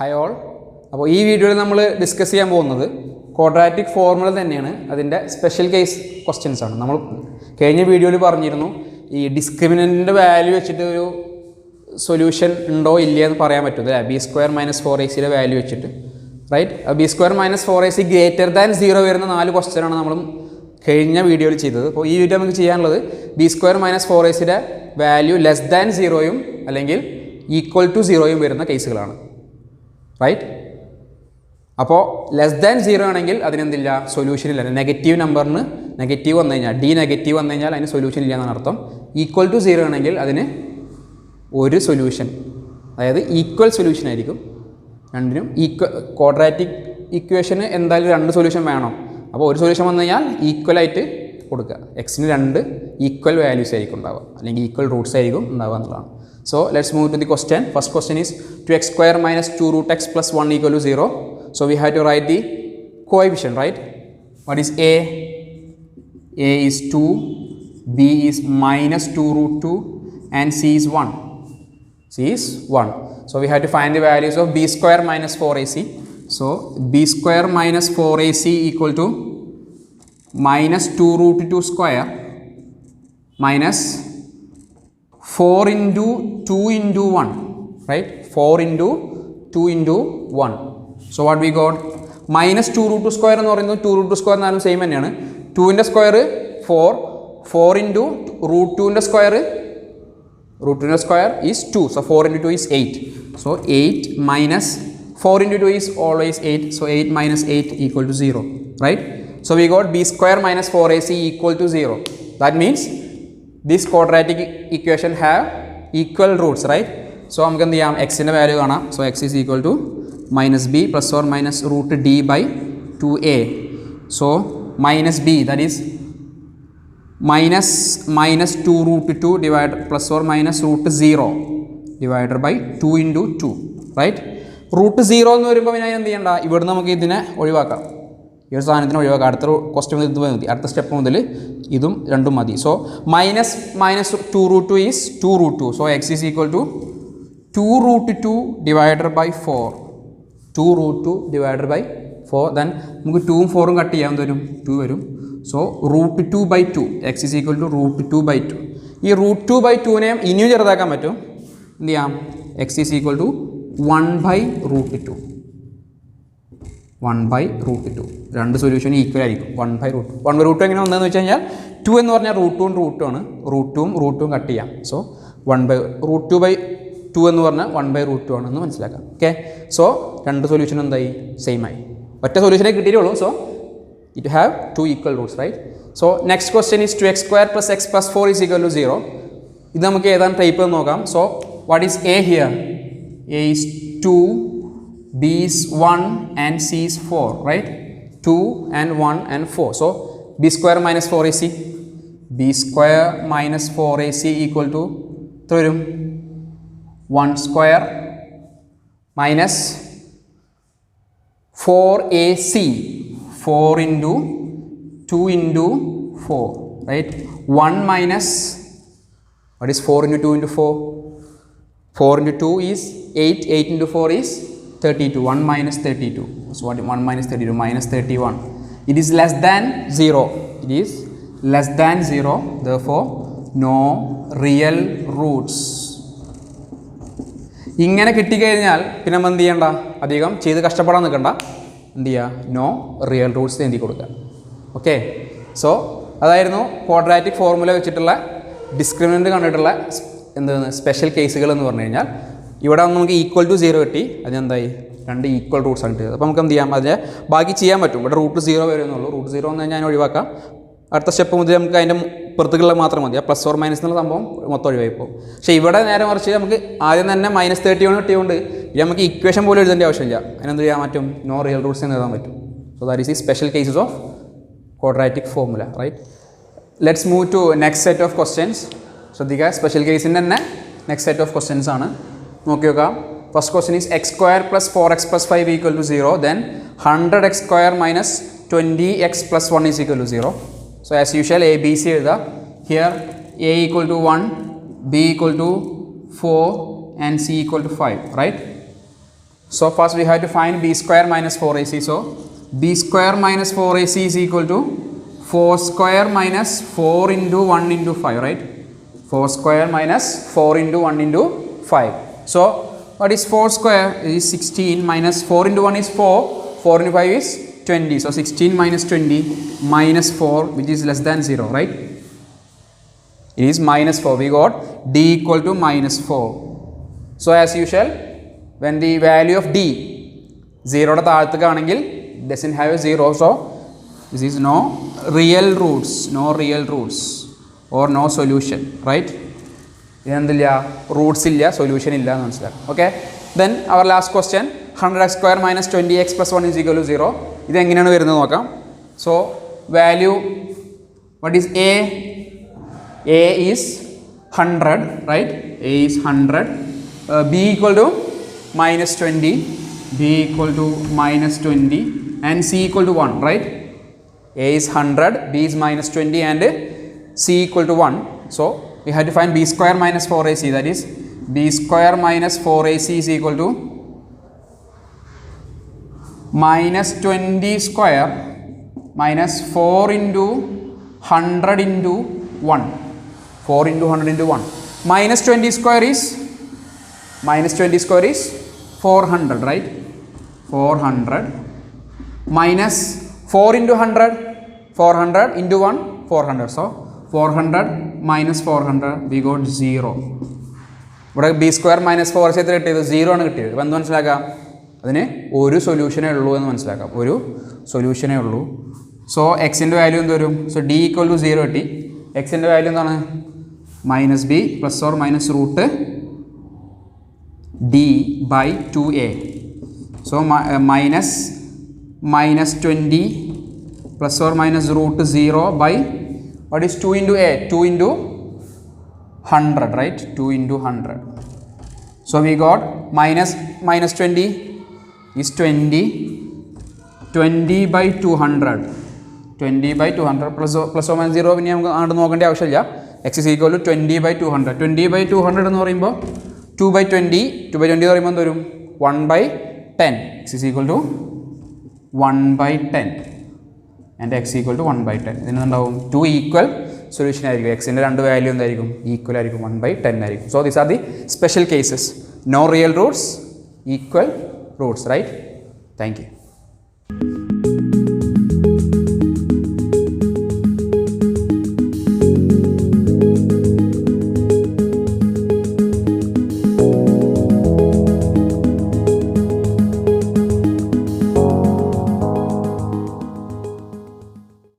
Hi all. അപ്പോൾ ഈ വീഡിയോയിൽ നമ്മൾ ഡിസ്കസ് ചെയ്യാൻ പോകുന്നത് ക്വാഡ്രാറ്റിക് ഫോർമുല തന്നെയാണ്. അതിൻ്റെ സ്പെഷ്യൽ കേസ് ക്വസ്റ്റ്യൻസ് ആണ്. നമ്മൾ കഴിഞ്ഞ വീഡിയോയിൽ പറഞ്ഞിരുന്നു ഈ ഡിസ്ക്രിമിനൻറ്റിൻ്റെ വാല്യൂ വെച്ചിട്ട് ഒരു സൊല്യൂഷൻ ഉണ്ടോ ഇല്ല എന്ന് പറയാൻ പറ്റും. B square minus 4ac value വെച്ചിട്ട് right. B square minus 4ac greater than 0 വരുന്ന 4 ക്വസ്റ്റ്യനാണ് നമ്മൾ കഴിഞ്ഞ വീഡിയോയിൽ ചെയ്തത്. അപ്പോൾ ഈ വീഡിയോ നമുക്ക് ചെയ്യാനുള്ളത് B square minus 4ac value less than 0യും അല്ലെങ്കിൽ ഈക്വൽ ടു 0യും വരുന്ന കേസുകളാണ്. റൈറ്റ്. അപ്പോൾ ലെസ് ദാൻ 0 ആണെങ്കിൽ അതിനെന്തില്ല, സൊല്യൂഷൻ ഇല്ല. നെഗറ്റീവ് നമ്പറിന് നെഗറ്റീവ് വന്നു കഴിഞ്ഞാൽ ഡി നെഗറ്റീവ് വന്നു കഴിഞ്ഞാൽ അതിന് സൊല്യൂഷൻ ഇല്ല എന്നാണ് അർത്ഥം. ഈക്വൽ ടു 0 ആണെങ്കിൽ അതിന് ഒരു സൊല്യൂഷൻ, അതായത് ഈക്വൽ സൊല്യൂഷൻ ആയിരിക്കും. രണ്ടിനും ക്വാഡ്രാറ്റിക് ഇക്വേഷന് എന്തായാലും 2 സൊല്യൂഷൻ വേണം. അപ്പോൾ ഒരു സൊല്യൂഷൻ വന്നു കഴിഞ്ഞാൽ ഈക്വലായിട്ട് കൊടുക്കുക. എക്സിന് 2 ഈക്വൽ വാല്യൂസ് ആയിരിക്കും ഉണ്ടാവുക, അല്ലെങ്കിൽ ഈക്വൽ റൂട്ട്സ് ആയിരിക്കും ഉണ്ടാവുക എന്നുള്ളതാണ്. So let's move to the question. First question is 2x square minus 2 root x plus 1 equal to 0. So we have to write the coefficient, right? What is a? A is 2, b is minus 2 root 2 and c is 1. C is 1. So we have to find the values of b square minus 4ac. So b square minus 4ac equal to minus 2 root 2 square minus 4 into 2 into 1, right? 4 into 2 into 1. So what we got? Minus 2 root 2 square എന്ന് പറയുന്നത് 2 root 2 square എന്നാലും same തന്നെയാണ്. 2ൻ്റെ square 4, 4 into root 2ൻ്റെ square is 2. So 4 into 2 is 8. So 8 minus 4 into 2 is always 8. So 8 minus 8 equal to 0, right? So we got b square minus 4ac equal to 0. That means this quadratic equation have equal roots, right? So നമുക്ക് എന്ത് ചെയ്യാം, എക്സിൻ്റെ value കാണാം. So x is equal to minus b plus or minus root d by 2a. So minus b that is minus 2 root 2 divide plus or minus root 0 divided by 2 into 2, right. Root 0 എന്ന് വരുമ്പോൾ പിന്നെ എന്ത് ചെയ്യണ്ട, ഇവിടെ നമുക്ക് ഇതിനെ ഒഴിവാക്കാം. ഈ ഒരു സാധനത്തിന് ഒഴിവാക്കാം. അടുത്ത ക്വസ്റ്റ്യൻ മുതൽ ഇത് മതി, അടുത്ത സ്റ്റെപ്പ് മുതൽ ഇതും രണ്ടും മതി. So minus 2 root 2 is 2 root 2. So x is equal to 2 root 2 divided by 4. 2 root 2 divided by 4. Then നമുക്ക് 2ഉം 4ഉം കട്ട് ചെയ്യാൻ വരും, 2 വരും. So root 2 by 2 x is equal to root 2 by 2. ഈ റൂട്ട് 2 ബൈ 2നെ ഇനിയും ചെറുതാക്കാൻ പറ്റും. എന്ത് ചെയ്യാം, x is equal to 1 by root 2. 1 by root 2. രണ്ട് സൊല്യൂഷൻ ഈക്വൽ ആയിരിക്കും. 1 ബൈ റൂട്ട് 2. 1 ബൈ റൂട്ട് 2 എങ്ങനെ വന്നതെന്ന് വെച്ച് കഴിഞ്ഞാൽ 2 എന്ന് പറഞ്ഞാൽ റൂട്ടും റൂട്ടും ആണ്. റൂട്ടും കട്ട് ചെയ്യാം. സോ 1 ബൈ റൂട്ട് 2 ബൈ 2 എന്ന് പറഞ്ഞാൽ 1 ബൈ റൂട്ട് 2 ആണെന്ന് മനസ്സിലാക്കാം. ഓക്കെ. സോ രണ്ട് സൊല്യൂഷൻ എന്തായി, സെയിം ആയി. ഒറ്റ സൊല്യൂഷനെ കിട്ടിയിട്ടുള്ളൂ. So it have 2 equal roots, right. So next question is 2x square plus x plus 4 is equal to 0. ഇത് നമുക്ക് ഏതാണ് ടൈപ്പ് എന്ന് നോക്കാം. So what is a here? A is 2, b is 1 and c is 4, right? 2 and 1 and 4. So b square minus 4ac. b square minus 4ac equal to 1 square minus 4ac. 4 into 2 into 4, right? 1 minus, what is 4 into 2 into 4? 4 into 2 is 8. 8 into 4 is 32. 1 minus 32. So what? 1 minus 32 minus 31. It is less than 0. It is less than 0. Therefore, no real roots. ഇങ്ങനെ കിട്ടിക്കഴിഞ്ഞാൽ പിന്നെ നമ്മൾ എന്ത് ചെയ്യണ്ട, അധികം ചെയ്ത് കഷ്ടപ്പെടാൻ നിൽക്കണ്ട. എന്ത് ചെയ്യുക, നോ റിയൽ റൂട്ട്സ് എഴുതി കൊടുക്കുക. ഓക്കെ. സോ അതായിരുന്നു ക്വാഡ്രാറ്റിക് ഫോർമുല വെച്ചിട്ടുള്ള ഡിസ്ക്രിമിനൻ്റ് കണ്ടിട്ടുള്ള എന്താണ് സ്പെഷ്യൽ കേസുകൾ എന്ന് പറഞ്ഞു കഴിഞ്ഞാൽ. ഇവിടെ നമുക്ക് ഈക്വൽ ടു 0 കിട്ടി. അതിനെന്തായി, 2 ഈക്വൽ റൂട്ട്സ് ആണ് കിട്ടിയത്. അപ്പോൾ നമുക്ക് എന്ത് ചെയ്യാം, അതിനെ ബാക്കി ചെയ്യാൻ പറ്റും. ഇവിടെ റൂട്ട് 0 വരുന്നുള്ളൂ. റൂട്ട് 0 എന്ന് കഴിഞ്ഞാൽ ഞാൻ ഒഴിവാക്കാം. അടുത്ത സ്റ്റെപ്പ് മുതൽ നമുക്ക് അതിൻ്റെ പുറത്തുള്ള മാത്രം മതി. ആ പ്ലസ് ഓർ മൈനസ് എന്നുള്ള സംഭവം മൊത്തം ഒഴിവായിപ്പോൾ. പക്ഷേ ഇവിടെ നേരെ മറിച്ച് നമുക്ക് ആദ്യം തന്നെ -31 കിട്ടിയതുകൊണ്ട് ഇത് നമുക്ക് ഇക്വേഷൻ പോലും എഴുതേണ്ട ആവശ്യമില്ല. അതിനെന്ത് ചെയ്യാൻ പറ്റും, നോ റിയൽ റൂട്ട്സ് എന്ന് എഴുതാൻ പറ്റും. സോ ദാറ്റ് ഈസ് ഈ special cases of quadratic formula, right. Let's move to next set of questions. ശ്രദ്ധിക്കുക, സ്പെഷ്യൽ കേസിൻ്റെ തന്നെ നെക്സ്റ്റ് സെറ്റ് ഓഫ് ക്വസ്റ്റ്യൻസ് ആണ്. നോക്കി നോക്കാം. First question is x square plus 4x plus 5 equal to 0. Then 100x square minus 20x plus 1 is equal to 0. So as usual A B C എഴുതുക. Here A equal to 1, b equal to 4 and c equal to 5, right? So first we have to find b square minus 4ac. So b square minus 4ac is equal to 4 square minus 4 into 1 into 5, right? 4 square minus 4 into 1 into 5. So what is 4 square? It is 16 minus 4 into 1 is 4. 4 into 5 is 20. So 16 minus 20 minus 4, which is less than 0, right? It is minus 4. We got d equal to minus 4. So as usual, when the value of d 0 doesn't have a 0, so this is no real roots or no solution, right? Roots illa, solution illa. Okay. Then our last question, 100x square minus 20x plus 1 is equal to 0. This is so value, what is a? A is 100, right? A is 100. B equal to minus 20, B equal to minus 20, and C equal to 1, right? A is 100, B is minus 20, and C equal to 1. So we have to find b square minus 4ac, that is b square minus 4ac is equal to minus 20 square minus 4 into 100 into 1. 4 into 100 into 1. Minus 20 square is 400, right? 400 minus 4 into 100, 400 into 1, 400. So 400 minus 400, we got 0. But b square minus 4 is 0. One solution So x into value, so d equal to 0. X into value minus b plus or minus root d by 2a. So minus 20 plus or minus root 0 by, what is 2 into a? 2 into 100, right? 2 into 100. So we got minus 20 is 20 by 200. 20 by 200 plus or minus 0 x is equal to 20 by 200. 20 by 200 എന്ന് പറയുമ്പോൾ 2 by 20 എന്ന് പറയുമ്പോൾ എന്ത് വരും? 1 by 10. x is equal to 1 by 10 and x equal to 1 by 10. ഇതിനുണ്ടാവും 2 equal solution ആയിരിക്കും. എക്സിൻ്റെ രണ്ട് value എന്തായിരിക്കും? ഈക്വൽ ആയിരിക്കും, 1 by 10 ആയിരിക്കും. So these are the special cases. No real roots, equal roots, right? Thank U.